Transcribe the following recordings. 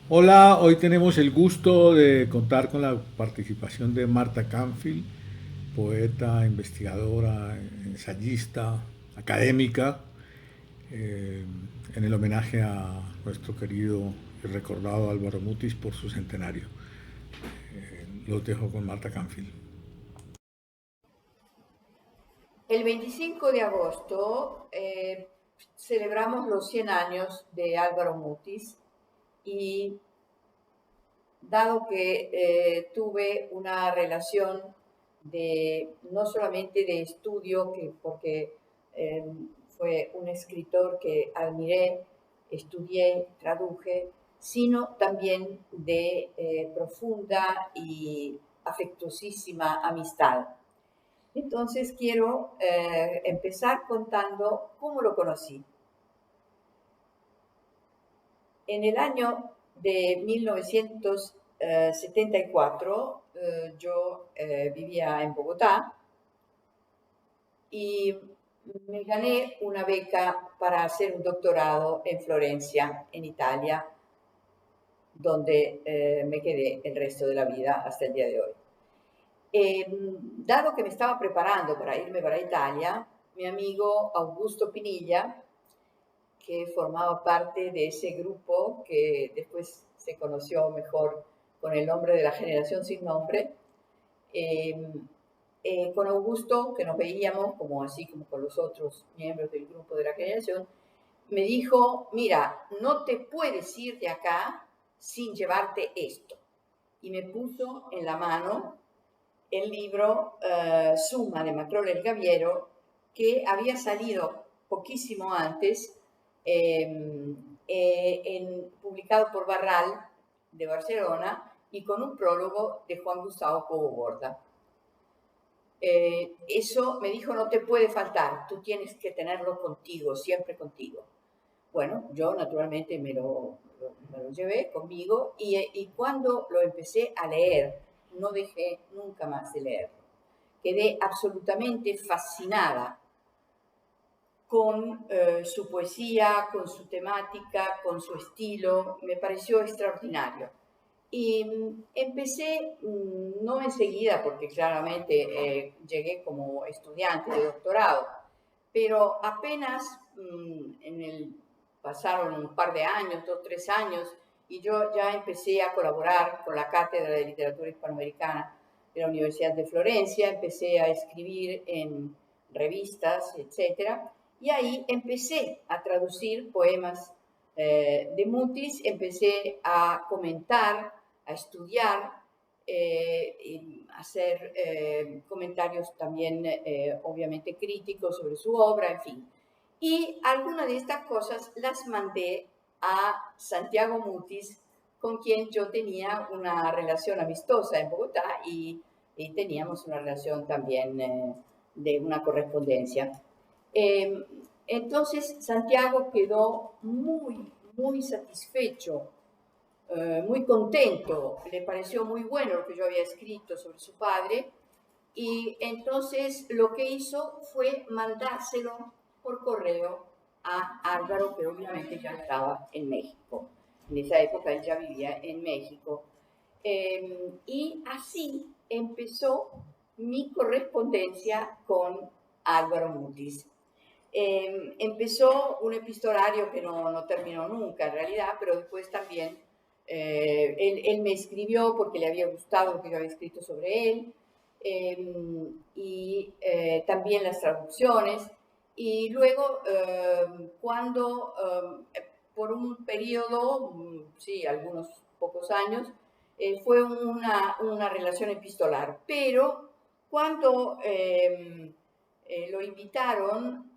Hola, hoy tenemos el gusto de contar con la participación de Marta Canfield, poeta, investigadora, ensayista, académica, eh, en el homenaje a nuestro querido y recordado Álvaro Mutis por su centenario. Los dejo con Marta Canfield. El 25 de agosto celebramos los 100 años de Álvaro Mutis y dado que tuve una relación de no solamente de estudio, porque eh, fue un escritor que admiré, estudié, traduje, sino también de profunda y afectuosísima amistad. Entonces quiero empezar contando cómo lo conocí. En el año de 1974 yo vivía en Bogotá y me gané una beca para hacer un doctorado en Florencia, en Italia, donde me quedé el resto de la vida hasta el día de hoy. Dado que me estaba preparando para irme para Italia, mi amigo Augusto Pinilla, que formaba parte de ese grupo que después se conoció mejor con el nombre de la generación sin nombre, eh, con Augusto, que nos veíamos como así como con los otros miembros del grupo de la generación, me dijo, mira, no te puedes ir de acá sin llevarte esto. Y me puso en la mano el libro Suma de Macrol el Gaviero, que había salido poquísimo antes, publicado por Barral de Barcelona y con un prólogo de Juan Gustavo Cobo Borda. Eso me dijo, no te puede faltar, tú tienes que tenerlo contigo, siempre contigo. Bueno, yo naturalmente me lo llevé conmigo y cuando lo empecé a leer, no dejé nunca más de leerlo. Quedé absolutamente fascinada con su poesía, con su temática, con su estilo, me pareció extraordinario. Y empecé, no enseguida, porque claramente llegué como estudiante de doctorado, pero apenas pasaron un par de años, 2, 3 años, y yo ya empecé a colaborar con la Cátedra de Literatura Hispanoamericana de la Universidad de Florencia, empecé a escribir en revistas, etcétera, y ahí empecé a traducir poemas de Mutis, empecé a comentar, a estudiar, hacer comentarios también, obviamente, críticos sobre su obra, en fin. Y algunas de estas cosas las mandé a Santiago Mutis, con quien yo tenía una relación amistosa en Bogotá y teníamos una relación también de una correspondencia. Eh, entonces Santiago quedó muy, muy satisfecho, muy contento, le pareció muy bueno lo que yo había escrito sobre su padre y entonces lo que hizo fue mandárselo por correo a Álvaro, que obviamente ya estaba en México. En esa época él ya vivía en México. Y así empezó mi correspondencia con Álvaro Mutis. Empezó un epistolario que no terminó nunca en realidad, pero después también él me escribió porque le había gustado lo que yo había escrito sobre él, y también las traducciones. Y luego, cuando por un periodo, sí, algunos pocos años, fue una relación epistolar, pero cuando lo invitaron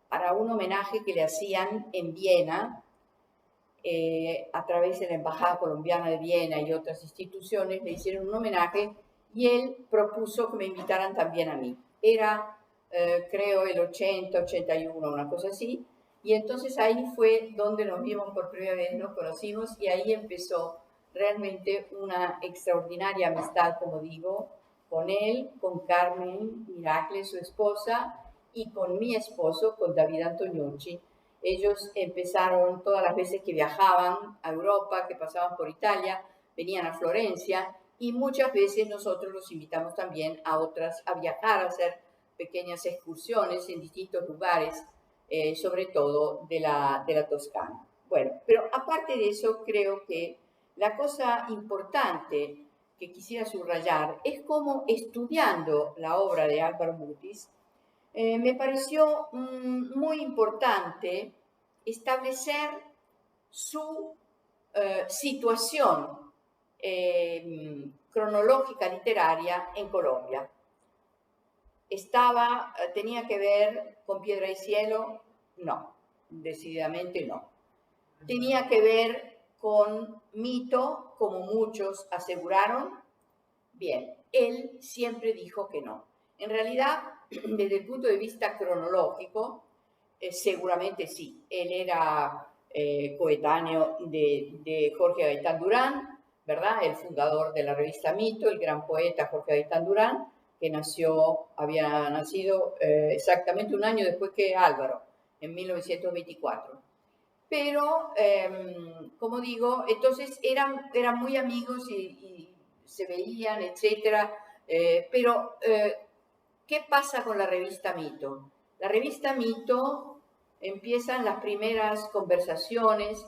para un homenaje que le hacían en Viena, a través de la Embajada Colombiana de Viena y otras instituciones, le hicieron un homenaje y él propuso que me invitaran también a mí. Era, creo, el 80, 81, una cosa así. Y entonces ahí fue donde nos vimos por primera vez, nos conocimos y ahí empezó realmente una extraordinaria amistad, como digo, con él, con Carmen Miracle, su esposa, y con mi esposo, con David Antoniucci. Ellos empezaron todas las veces que viajaban a Europa, que pasaban por Italia, venían a Florencia, y muchas veces nosotros los invitamos también a viajar, a hacer pequeñas excursiones en distintos lugares, sobre todo de la Toscana. Bueno, pero aparte de eso, creo que la cosa importante que quisiera subrayar es cómo, estudiando la obra de Álvaro Mutis, me pareció muy importante establecer su situación cronológica literaria en Colombia. Tenía que ver con Piedra y Cielo, no, decididamente no. Tenía que ver con mito, como muchos aseguraron. Bien, él siempre dijo que no. En realidad, desde el punto de vista cronológico, seguramente sí. Él era coetáneo de Jorge Gaitán Durán, ¿verdad? El fundador de la revista Mito, el gran poeta Jorge Gaitán Durán, que había nacido exactamente un año después que Álvaro, en 1924. Pero, como digo, entonces eran muy amigos y se veían, etc. Pero, ¿qué pasa con la revista Mito? La revista Mito empiezan las primeras conversaciones,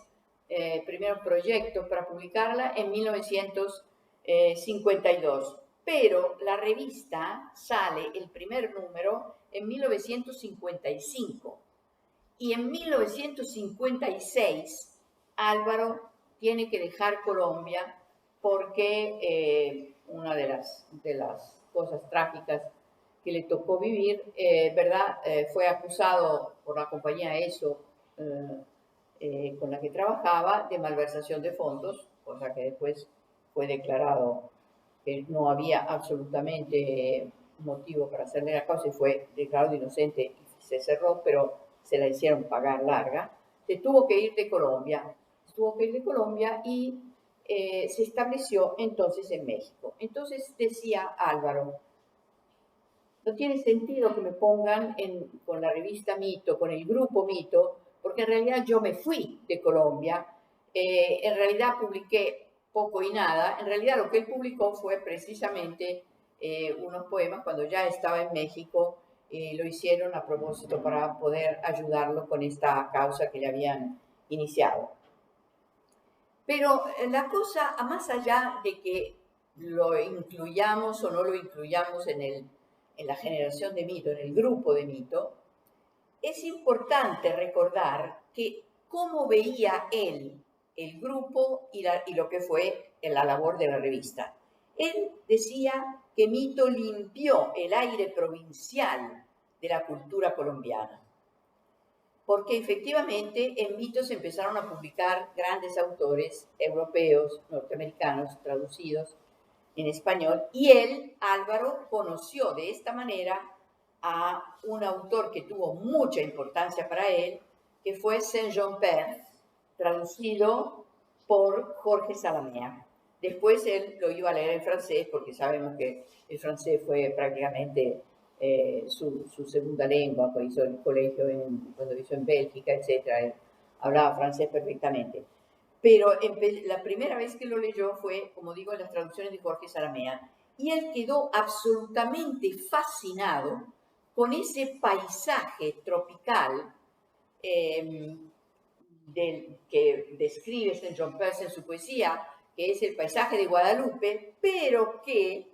primeros proyectos para publicarla en 1952. Pero la revista sale el primer número en 1955. Y en 1956 Álvaro tiene que dejar Colombia porque una de las cosas trágicas que le tocó vivir, ¿verdad? Fue acusado por la compañía ESO con la que trabajaba de malversación de fondos, cosa que después fue declarado que no había absolutamente motivo para hacerle la causa y fue declarado inocente y se cerró, pero se la hicieron pagar larga. Se tuvo que ir de Colombia, y se estableció entonces en México. Entonces decía Álvaro, no tiene sentido que me pongan con la revista Mito, con el grupo Mito, porque en realidad yo me fui de Colombia, en realidad publiqué poco y nada, en realidad lo que él publicó fue precisamente unos poemas cuando ya estaba en México, lo hicieron a propósito para poder ayudarlo con esta causa que le habían iniciado. Pero la cosa, más allá de que lo incluyamos o no lo incluyamos en la generación de Mito, en el grupo de Mito, es importante recordar que cómo veía él el grupo y lo que fue la labor de la revista. Él decía que Mito limpió el aire provincial de la cultura colombiana, porque efectivamente en Mito se empezaron a publicar grandes autores europeos, norteamericanos, traducidos en español, y él, Álvaro, conoció de esta manera a un autor que tuvo mucha importancia para él, que fue Saint-Jean-Père, traducido por Jorge Salamea. Después él lo iba a leer en francés, porque sabemos que el francés fue prácticamente su segunda lengua, cuando hizo el colegio, cuando hizo en Bélgica, etc. Hablaba francés perfectamente. Pero la primera vez que lo leyó fue, como digo, en las traducciones de Jorge Salamea, y él quedó absolutamente fascinado con ese paisaje tropical que describe Saint-Jean-Père en su poesía, que es el paisaje de Guadalupe, pero que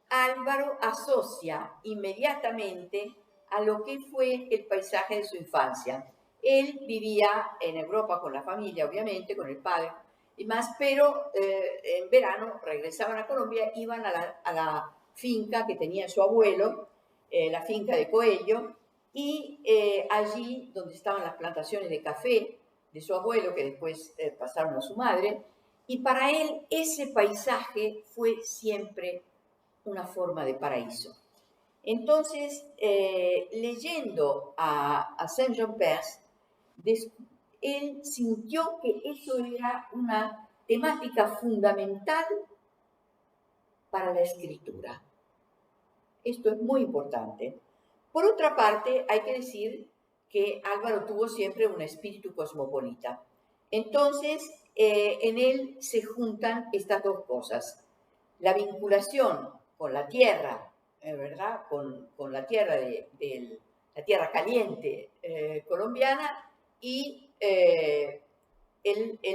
Álvaro asocia inmediatamente a lo que fue el paisaje de su infancia. Él vivía en Europa con la familia, obviamente, con el padre y más, pero en verano regresaban a Colombia, iban a la finca que tenía su abuelo, la finca de Coello, y allí donde estaban las plantaciones de café de su abuelo, que después pasaron a su madre, y para él ese paisaje fue siempre una forma de paraíso. Entonces, leyendo a Saint-Jean-Père, él sintió que eso era una temática fundamental para la escritura. Esto es muy importante. Por otra parte, hay que decir que Álvaro tuvo siempre un espíritu cosmopolita. Entonces, en él se juntan estas dos cosas, la vinculación con la tierra, ¿verdad? Con la tierra la tierra caliente colombiana y el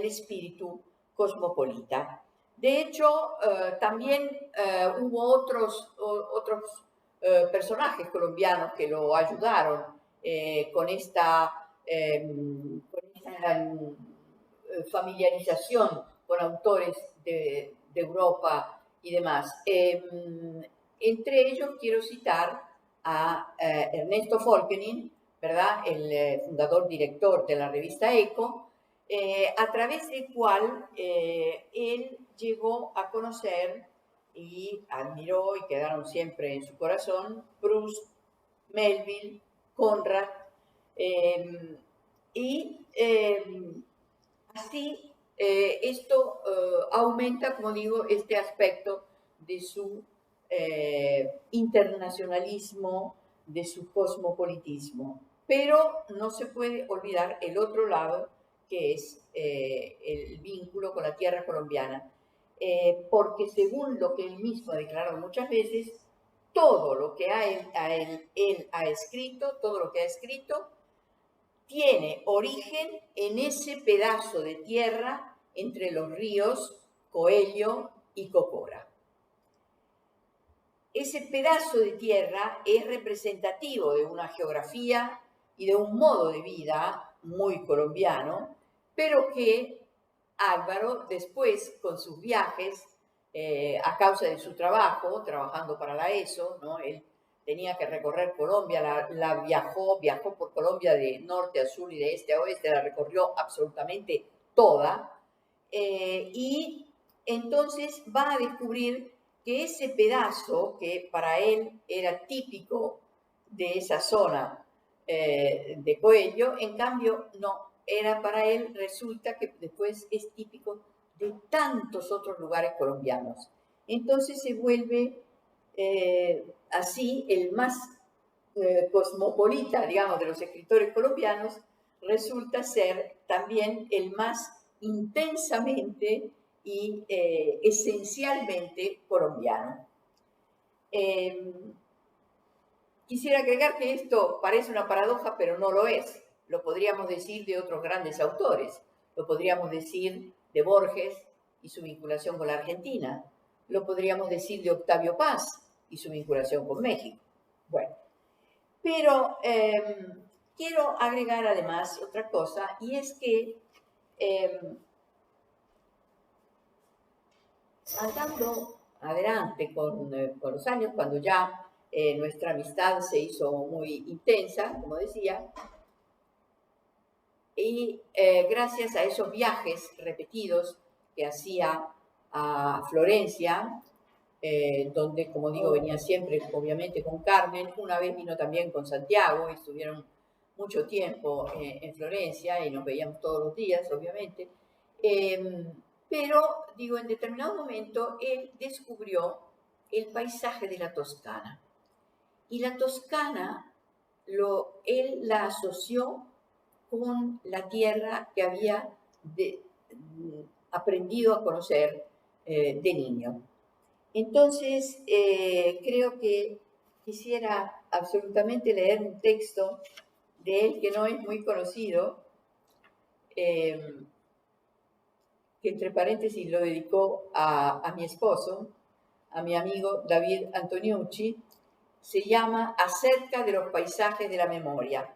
espíritu cosmopolita. De hecho, también hubo otros personajes colombianos que lo ayudaron con esta familiarización con autores de Europa y demás. Entre ellos quiero citar a Ernesto Folkenin, ¿verdad? El fundador, director de la revista Eco, a través del cual él llegó a conocer y admiró y quedaron siempre en su corazón Proust, Melville, Conrad, y así esto aumenta, como digo, este aspecto de su internacionalismo, de su cosmopolitismo. Pero no se puede olvidar el otro lado, que es el vínculo con la tierra colombiana, porque según lo que él mismo ha declarado muchas veces, todo lo que él ha escrito, todo lo que ha escrito, tiene origen en ese pedazo de tierra entre los ríos Coello y Cocora. Ese pedazo de tierra es representativo de una geografía y de un modo de vida muy colombiano, pero que Álvaro después, con sus viajes, a causa de su trabajo, trabajando para la ESO, ¿no? Él tenía que recorrer Colombia, viajó por Colombia de norte a sur y de este a oeste, la recorrió absolutamente toda, y entonces va a descubrir que ese pedazo, que para él era típico de esa zona de Coello, en cambio no, era para él, resulta que después es típico de tantos otros lugares colombianos. Entonces se vuelve así el más cosmopolita, digamos, de los escritores colombianos, resulta ser también el más intensamente y esencialmente colombiano. Quisiera agregar que esto parece una paradoja, pero no lo es. Lo podríamos decir de otros grandes autores. Lo podríamos decir de Borges y su vinculación con la Argentina. Lo podríamos decir de Octavio Paz y su vinculación con México. Bueno, pero quiero agregar además otra cosa, y es que andando adelante con los años, cuando ya nuestra amistad se hizo muy intensa, como decía, y gracias a esos viajes repetidos que hacía a Florencia, donde, como digo, venía siempre, obviamente, con Carmen, una vez vino también con Santiago, estuvieron mucho tiempo en Florencia y nos veíamos todos los días, obviamente, pero, digo, en determinado momento él descubrió el paisaje de la Toscana. Y la Toscana, él la asoció con la tierra que había aprendido a conocer de niño. Entonces, creo que quisiera absolutamente leer un texto de él que no es muy conocido, que entre paréntesis lo dedicó a mi esposo, a mi amigo David Antoniucci. Se llama Acerca de los paisajes de la memoria.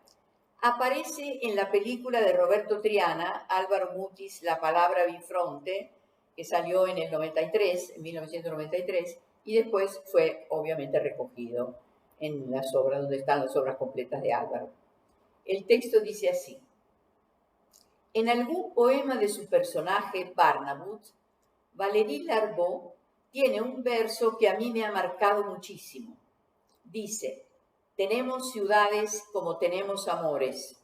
Aparece en la película de Roberto Triana, Álvaro Mutis, La palabra bifronte, que salió en el 93, en 1993, y después fue obviamente recogido en las obras, donde están las obras completas de Álvaro. El texto dice así: en algún poema de su personaje Barnabut, Valéry Larbaud tiene un verso que a mí me ha marcado muchísimo. Dice: tenemos ciudades como tenemos amores.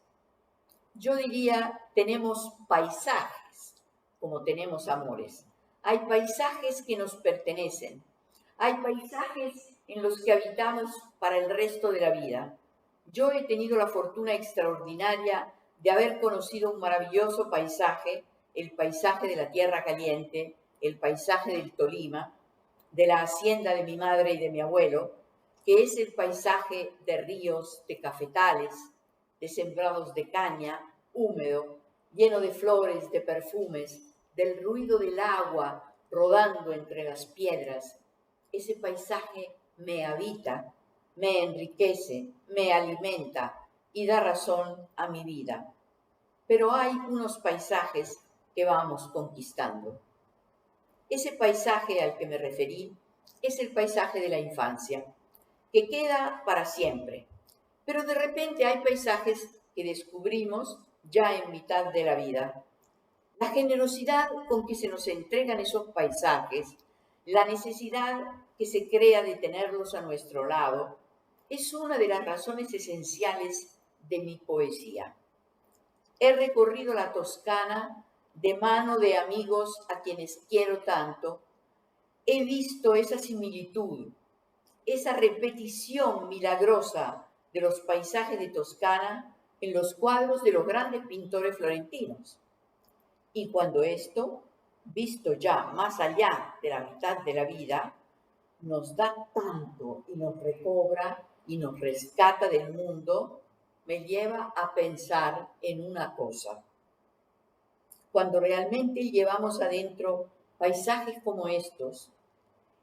Yo diría, tenemos paisajes como tenemos amores. Hay paisajes que nos pertenecen. Hay paisajes en los que habitamos para el resto de la vida. Yo he tenido la fortuna extraordinaria de haber conocido un maravilloso paisaje, el paisaje de la Tierra Caliente, el paisaje del Tolima, de la hacienda de mi madre y de mi abuelo, que es el paisaje de ríos, de cafetales, de sembrados de caña, húmedo, lleno de flores, de perfumes, del ruido del agua rodando entre las piedras. Ese paisaje me habita, me enriquece, me alimenta y da razón a mi vida. Pero hay unos paisajes que vamos conquistando. Ese paisaje al que me referí es el paisaje de la infancia, que queda para siempre. Pero de repente hay paisajes que descubrimos ya en mitad de la vida. La generosidad con que se nos entregan esos paisajes, la necesidad que se crea de tenerlos a nuestro lado, es una de las razones esenciales de mi poesía. He recorrido la Toscana de mano de amigos a quienes quiero tanto. He visto esa similitud, esa repetición milagrosa de los paisajes de Toscana en los cuadros de los grandes pintores florentinos. Y cuando esto, visto ya más allá de la mitad de la vida, nos da tanto y nos recobra y nos rescata del mundo, me lleva a pensar en una cosa. Cuando realmente llevamos adentro paisajes como estos,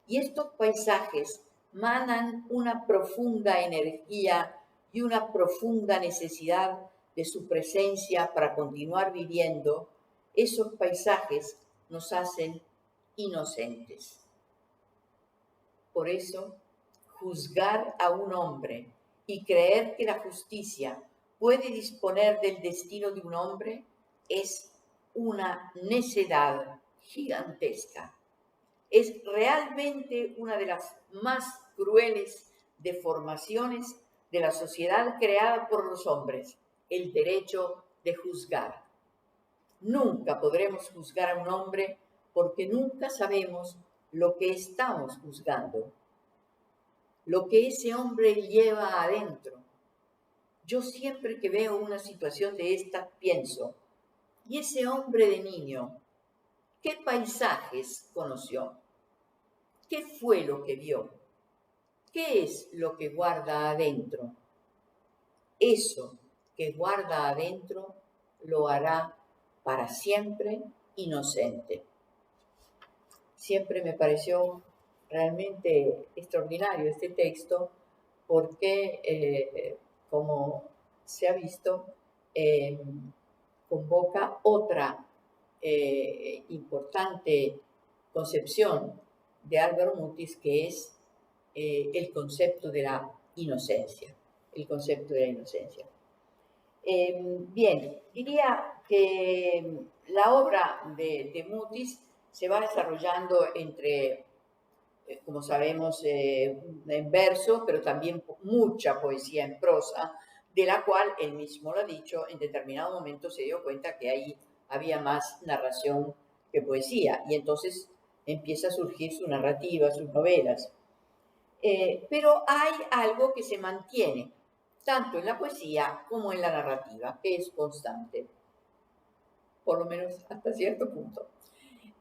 y estos paisajes manan una profunda energía y una profunda necesidad de su presencia para continuar viviendo, esos paisajes nos hacen inocentes. Por eso, juzgar a un hombre y creer que la justicia puede disponer del destino de un hombre es una necedad gigantesca. Es realmente una de las más crueles deformaciones de la sociedad creada por los hombres, el derecho de juzgar. Nunca podremos juzgar a un hombre porque nunca sabemos lo que estamos juzgando, lo que ese hombre lleva adentro. Yo siempre que veo una situación de esta pienso, ¿y ese hombre de niño qué paisajes conoció? ¿Qué fue lo que vio? ¿Qué es lo que guarda adentro? Eso que guarda adentro lo hará para siempre inocente. Siempre me pareció realmente extraordinario este texto porque, como se ha visto, convoca otra importante concepción de Álvaro Mutis, que es el concepto de la inocencia. El concepto de la inocencia. Bien, diría que la obra de Mutis se va desarrollando entre, como sabemos, en verso, pero también mucha poesía en prosa, de la cual él mismo lo ha dicho, en determinado momento se dio cuenta que ahí había más narración que poesía, y entonces empieza a surgir su narrativa, sus novelas. Pero hay algo que se mantiene, tanto en la poesía como en la narrativa, que es constante, por lo menos hasta cierto punto.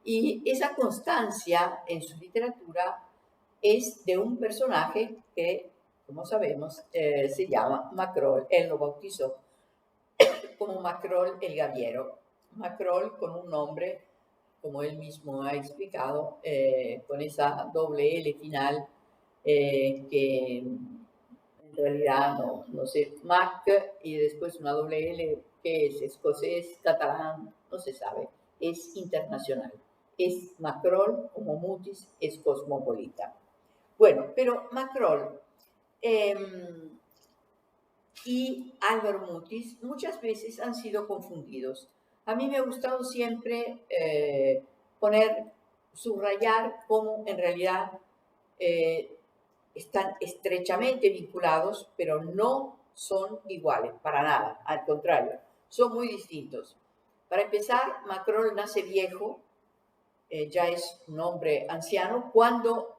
Y esa constancia en su literatura es de un personaje que, como sabemos, se llama Macrol. Él lo bautizó como Macrol el Gaviero. Macrol con un nombre, como él mismo ha explicado, con esa doble L final, que en realidad no sé, Mac y después una doble L, que es escocés, catalán, no se sabe, es internacional. Es Macrol, como Mutis, es cosmopolita. Bueno, pero Macrol y Álvaro Mutis muchas veces han sido confundidos. A mí me ha gustado siempre subrayar cómo en realidad están estrechamente vinculados, pero no son iguales, para nada, al contrario, son muy distintos. Para empezar, Macrol nace viejo, ya es un hombre anciano, cuando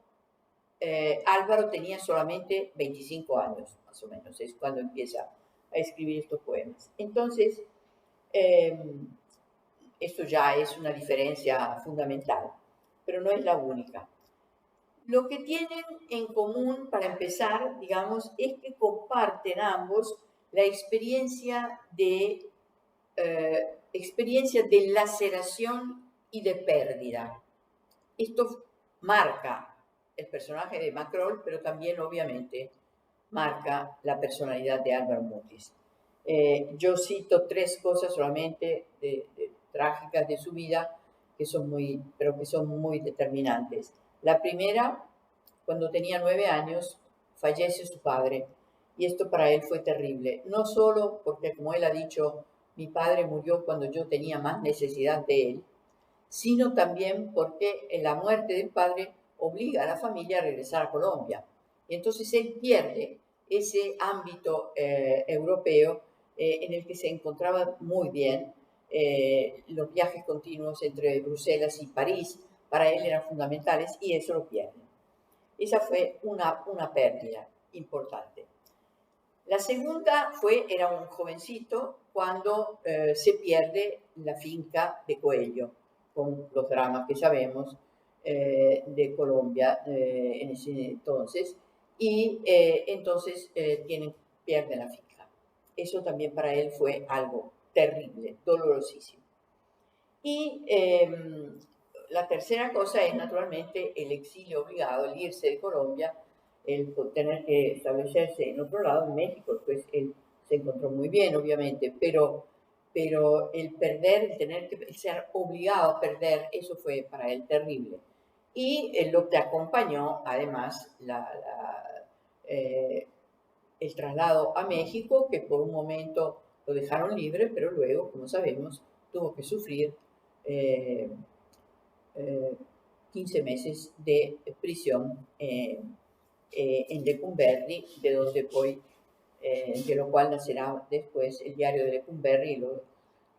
Álvaro tenía solamente 25 años, más o menos, es cuando empieza a escribir estos poemas. Entonces, esto ya es una diferencia fundamental, pero no es la única. Lo que tienen en común, para empezar, digamos, es que comparten ambos la experiencia de laceración y de pérdida. Esto marca el personaje de Macrol, pero también, obviamente, marca la personalidad de Álvaro Mutis. Yo cito 3 cosas solamente trágicas de su vida, pero que son muy determinantes. La primera, cuando tenía 9 años, fallece su padre, y esto para él fue terrible. No solo porque, como él ha dicho, mi padre murió cuando yo tenía más necesidad de él, sino también porque la muerte del padre obliga a la familia a regresar a Colombia. Y entonces él pierde ese ámbito europeo en el que se encontraba muy bien. Los viajes continuos entre Bruselas y París para él eran fundamentales, y eso lo pierde. Esa fue una pérdida importante. La segunda era un jovencito cuando se pierde la finca de Coello, con los dramas que sabemos de Colombia en ese entonces, y entonces pierden la finca. Eso también para él fue algo terrible, dolorosísimo. Y la tercera cosa es, naturalmente, el exilio obligado, el irse de Colombia, el tener que establecerse en otro lado, en México. Pues él se encontró muy bien, obviamente, pero el perder, el ser obligado a perder, eso fue para él terrible. Y lo que acompañó, además, el traslado a México, que por un momento lo dejaron libre, pero luego, como sabemos, tuvo que sufrir 15 meses de prisión en Lecumberri, de lo cual nacerá después el diario de Lecumberri y los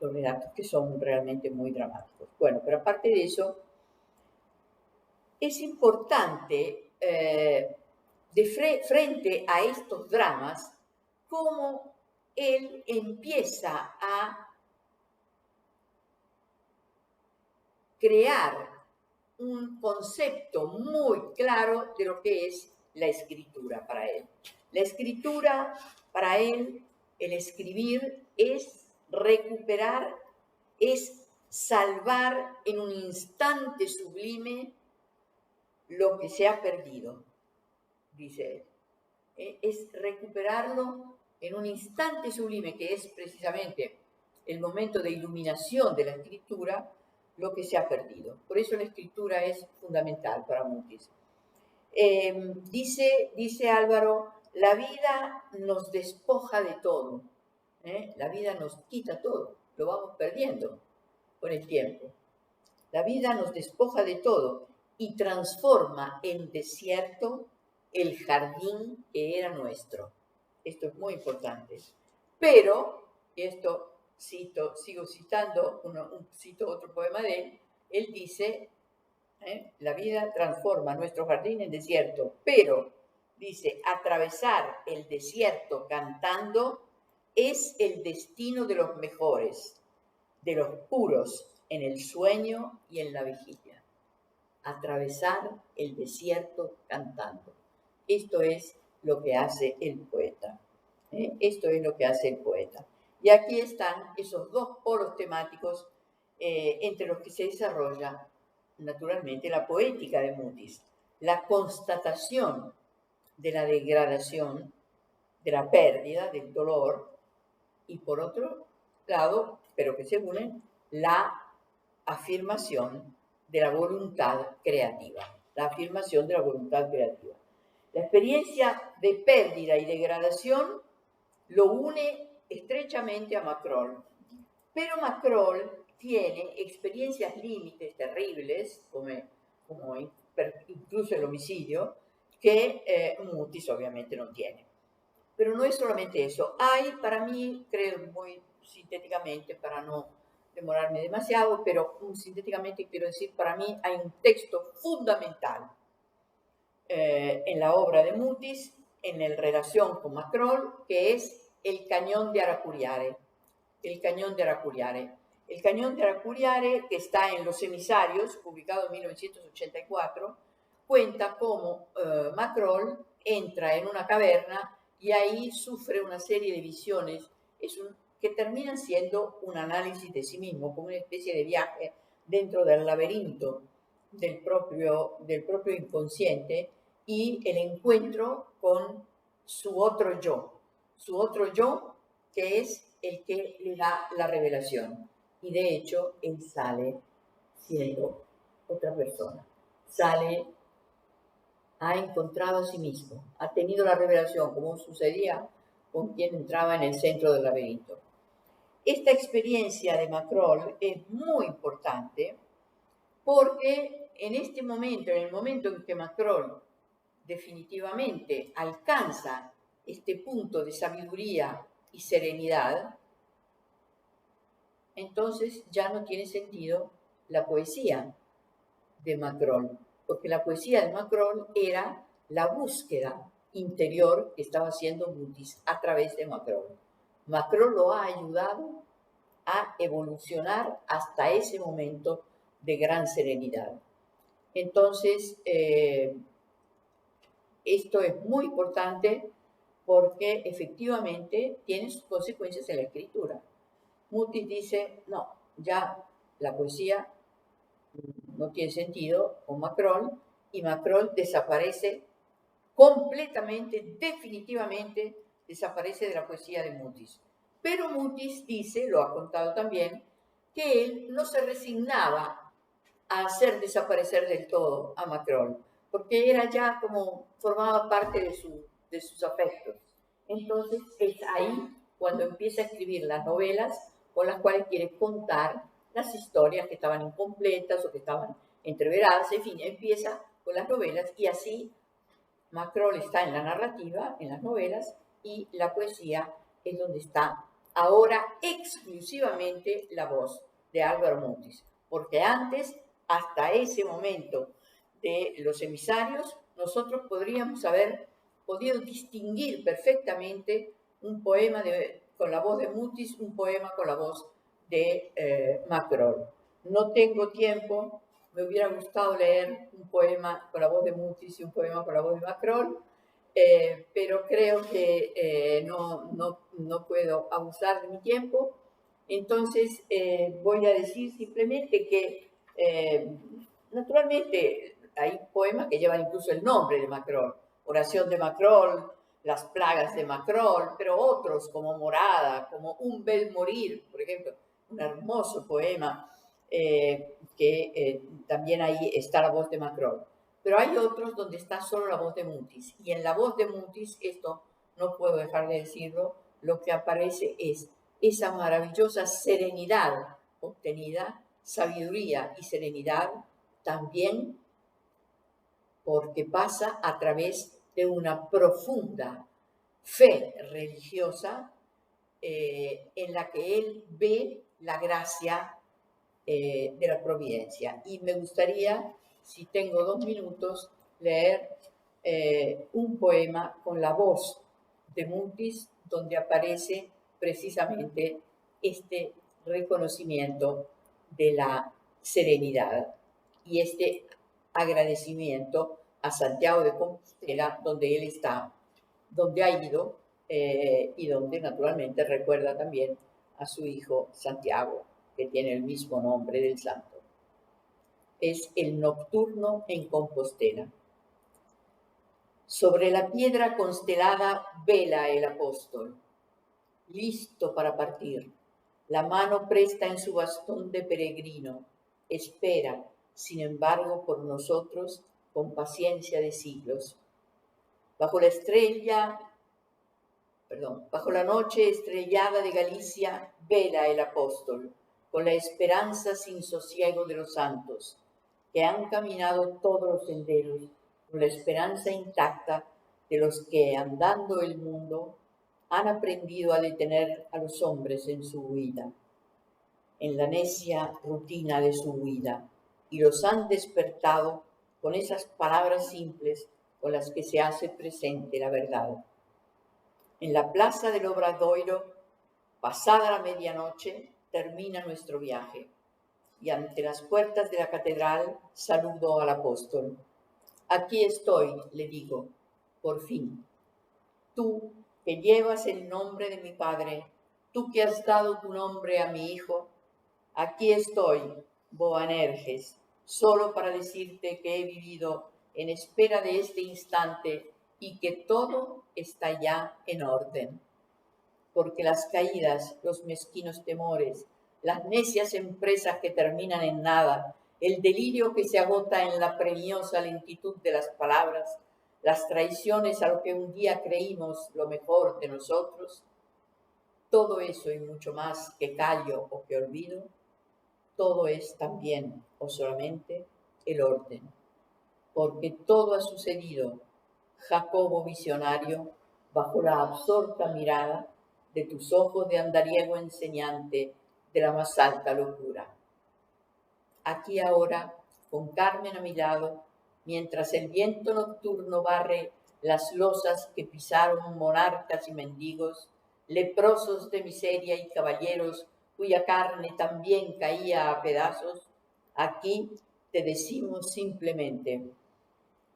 relatos, que son realmente muy dramáticos. Bueno, pero aparte de eso, es importante frente a estos dramas, cómo él empieza a crear un concepto muy claro de lo que es la escritura para él. La escritura para él, el escribir, es recuperar, es salvar en un instante sublime lo que se ha perdido, dice él. Es recuperarlo en un instante sublime, que es precisamente el momento de iluminación de la escritura, lo que se ha perdido. Por eso la escritura es fundamental para Mutis. Dice Álvaro, la vida nos despoja de todo, la vida nos quita todo, lo vamos perdiendo con el tiempo. La vida nos despoja de todo y transforma en desierto el jardín que era nuestro. Esto es muy importante. Pero, y esto sigo citando, cito otro poema de él dice, la vida transforma nuestro jardín en desierto, pero, dice, atravesar el desierto cantando es el destino de los mejores, de los puros en el sueño y en la vigilia. Atravesar el desierto cantando. Esto es lo que hace el poeta. Esto es lo que hace el poeta. Y aquí están esos 2 polos temáticos entre los que se desarrolla, naturalmente, la poética de Mutis. La constatación de la degradación, de la pérdida, del dolor, y por otro lado, pero que se unen, la afirmación de la voluntad creativa. La afirmación de la voluntad creativa. La experiencia de pérdida y degradación lo une estrechamente a Macrol. Pero Macrol tiene experiencias límites terribles, como incluso el homicidio, que Mutis obviamente no tiene. Pero no es solamente eso. Hay, para mí, creo muy sintéticamente, para no demorarme demasiado, pero sintéticamente quiero decir, para mí hay un texto fundamental en la obra de Mutis, en la relación con Macrol, que es el cañón de Aracuriare. El cañón de Aracuriare. El cañón de Aracuriare, que está en Los Emisarios, publicado en 1984, cuenta cómo Macrol entra en una caverna y ahí sufre una serie de visiones que terminan siendo un análisis de sí mismo, como una especie de viaje dentro del laberinto del propio inconsciente y el encuentro con su otro yo que es el que le da la revelación. Y de hecho, él sale siendo otra persona. Ha encontrado a sí mismo, ha tenido la revelación, como sucedía con quien entraba en el centro del laberinto. Esta experiencia de Macrol es muy importante porque en este momento, en el momento en que Macrol definitivamente alcanza este punto de sabiduría y serenidad, entonces ya no tiene sentido la poesía de Macron, porque la poesía de Macron era la búsqueda interior que estaba haciendo Mutis a través de Macron. Macron lo ha ayudado a evolucionar hasta ese momento de gran serenidad. Entonces, esto es muy importante porque efectivamente tiene sus consecuencias en la escritura. Mutis dice, no, ya la poesía no tiene sentido con Macron y Macron desaparece completamente, definitivamente desaparece de la poesía de Mutis. Pero Mutis dice, lo ha contado también, que él no se resignaba a hacer desaparecer del todo a Macron, porque era ya como formaba parte de sus afectos. Entonces es ahí cuando empieza a escribir las novelas con las cuales quiere contar las historias que estaban incompletas o que estaban entreveradas, en fin, empieza con las novelas y así Macrol está en la narrativa, en las novelas, y la poesía es donde está ahora exclusivamente la voz de Álvaro Mutis, porque antes, hasta ese momento de Los Emisarios, nosotros podríamos haber podido distinguir perfectamente un poema con la voz de Mutis, un poema con la voz de Macrol. No tengo tiempo, me hubiera gustado leer un poema con la voz de Mutis y un poema con la voz de Macrol, pero creo que no puedo abusar de mi tiempo. Entonces voy a decir simplemente que naturalmente hay poemas que llevan incluso el nombre de Macrol, Oración de Macrol, Las plagas de Macrol, pero otros como Morada, como Un bel morir, por ejemplo, un hermoso poema que también ahí está la voz de Macron. Pero hay otros donde está solo la voz de Mutis. Y en la voz de Mutis, esto no puedo dejar de decirlo, lo que aparece es esa maravillosa serenidad obtenida, sabiduría y serenidad también porque pasa a través de una profunda fe religiosa en la que él ve la gracia de la providencia. Y me gustaría, si tengo 2 minutos, leer un poema con la voz de Mutis, donde aparece precisamente este reconocimiento de la serenidad y este agradecimiento a Santiago de Compostela, donde él está, donde ha ido y donde naturalmente recuerda también a su hijo Santiago, que tiene el mismo nombre del santo. Es el nocturno en Compostela. Sobre la piedra constelada vela el apóstol, listo para partir. La mano presta en su bastón de peregrino, espera, sin embargo, por nosotros con paciencia de siglos. Bajo la noche estrellada de Galicia, vela el apóstol, con la esperanza sin sosiego de los santos, que han caminado todos los senderos, con la esperanza intacta de los que, andando el mundo, han aprendido a detener a los hombres en su huida, en la necia rutina de su huida, y los han despertado con esas palabras simples con las que se hace presente la verdad. En la plaza del Obradoiro, pasada la medianoche, termina nuestro viaje y ante las puertas de la catedral saludo al apóstol. Aquí estoy, le digo, por fin. Tú que llevas el nombre de mi Padre, tú que has dado tu nombre a mi Hijo, aquí estoy, Boanerges, solo para decirte que he vivido en espera de este instante y que todo está ya en orden. Porque las caídas, los mezquinos temores, las necias empresas que terminan en nada, el delirio que se agota en la premiosa lentitud de las palabras, las traiciones a lo que un día creímos lo mejor de nosotros, todo eso y mucho más que callo o que olvido, todo es también o solamente el orden. Porque todo ha sucedido, Jacobo visionario, bajo la absorta mirada de tus ojos de andariego enseñante de la más alta locura. Aquí ahora, con Carmen a mi lado, mientras el viento nocturno barre las losas que pisaron monarcas y mendigos, leprosos de miseria y caballeros cuya carne también caía a pedazos, aquí te decimos simplemente,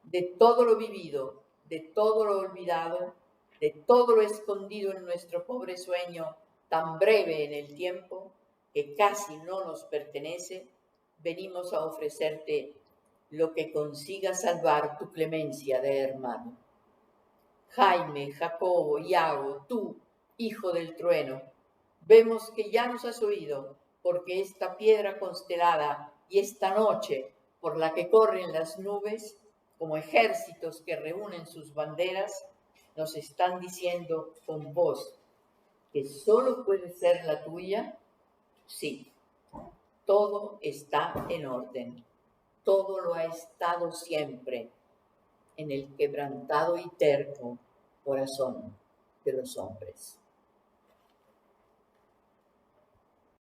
de todo lo vivido, de todo lo olvidado, de todo lo escondido en nuestro pobre sueño tan breve en el tiempo, que casi no nos pertenece, venimos a ofrecerte lo que consiga salvar tu clemencia de hermano. Jaime, Jacobo, Iago, tú, hijo del trueno, vemos que ya nos has oído, porque esta piedra constelada y esta noche por la que corren las nubes, como ejércitos que reúnen sus banderas, nos están diciendo con voz que solo puede ser la tuya. Sí, todo está en orden, todo lo ha estado siempre en el quebrantado y terco corazón de los hombres.